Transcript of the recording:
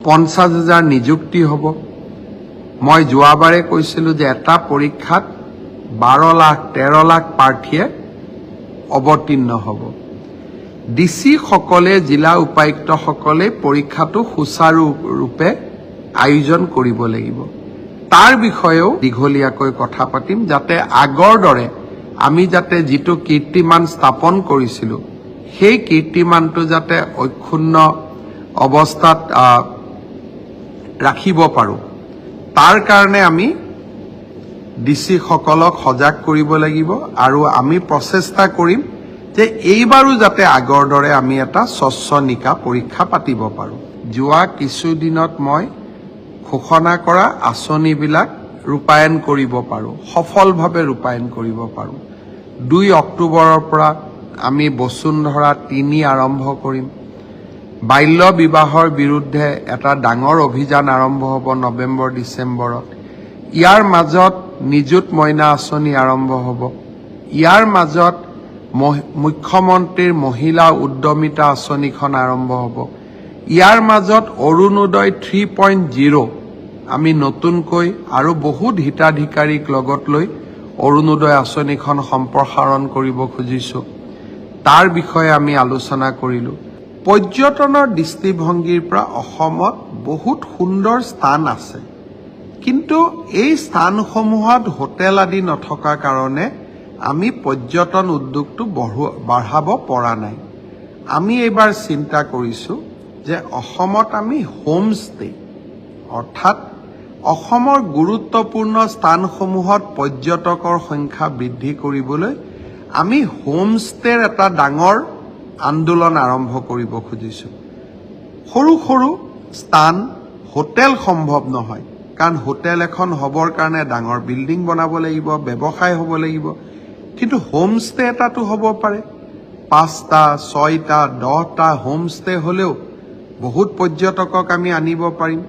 50,000 নিযুক্তি হ'ব। মই যোৱাবাৰে কৈছিলোঁ যে এটা পৰীক্ষাত 12 লাখ 13 লাখ প্ৰাৰ্থীয়ে অৱতীৰ্ণ হ'ব। ডিচি সকলে জিলা উপায়ুক্ত সকলে পৰীক্ষাটো সুচাৰুৰূপে আয়োজন কৰিব লাগিব। তাৰ বিষয়েও দীঘলীয়াকৈ কথা পাতিম, যাতে আগৰ দৰে আমি যাতে যিটো কীৰ্তিমান স্থাপন কৰিছিলোঁ সেই কীৰ্তিমানটো যাতে অক্ষুণ্ণ অৱস্থাত ৰাখিব পাৰোঁ। তাৰ কাৰণে আমি ডিচি সকলক সজাগ কৰিব লাগিব আৰু আমি প্ৰচেষ্টা কৰিম যে এইবাৰো যাতে আগৰ দৰে আমি এটা স্বচ্ছ নিকা পৰীক্ষা পাতিব পাৰোঁ। যোৱা কিছুদিনত মই ঘোষণা কৰা আঁচনিবিলাক ৰূপায়ণ কৰিব পাৰোঁ, সফলভাৱে ৰূপায়ণ কৰিব পাৰোঁ। 2 অক্টোবৰৰ পৰা আমি বসুন্ধৰা 3 আৰম্ভ কৰিম। বাল্য বিবাহৰ বিৰুদ্ধে এটা ডাঙৰ অভিযান আৰম্ভ হ'ব নৱেম্বৰ ডিচেম্বৰত। ইয়াৰ মাজত নিযুত মইনা আঁচনি আৰম্ভ হ'ব। ইয়াৰ মাজত মুখ্যমন্ত্ৰীৰ মহিলা উদ্যমিতা আঁচনিখন আৰম্ভ হ'ব। ইয়াৰ মাজত অৰুণোদয় 3.0 আমি নতুনকৈ আৰু বহুত হিতাধিকাৰীক লগত লৈ অৰুণোদয় আঁচনিখন সম্প্ৰসাৰণ কৰিব খুজিছোঁ। তাৰ বিষয়ে আমি আলোচনা কৰিলোঁ। পৰ্যটনৰ দৃষ্টিভংগীৰ পৰা অসমত বহুত সুন্দৰ স্থান আছে, কিন্তু এই স্থানসমূহত হোটেল আদি নথকাৰ কাৰণে আমি পৰ্যটন উদ্যোগটো বঢ়াব পৰা নাই। আমি এইবাৰ চিন্তা কৰিছোঁ যে অসমত আমি হোমষ্টে অৰ্থাৎ অসমৰ গুৰুত্বপূৰ্ণ স্থানসমূহত পৰ্যটকৰ সংখ্যা বৃদ্ধি কৰিবলৈ আমি হোমষ্টেৰ এটা ডাঙৰ আন্দোলন আৰম্ভ কৰিব খুজিছোঁ। সৰু সৰু স্থান হোটেল সম্ভৱ নহয়, কাৰণ হোটেল এখন হ'বৰ কাৰণে ডাঙৰ বিল্ডিং বনাব লাগিব, ব্যৱসায় হ'ব লাগিব, কিন্তু হোমষ্টে এটাতো হ'ব পাৰে। 5টা 6টা 10টা হোমষ্টে হ'লেও বহুত পৰ্যটকক আমি আনিব পাৰিম।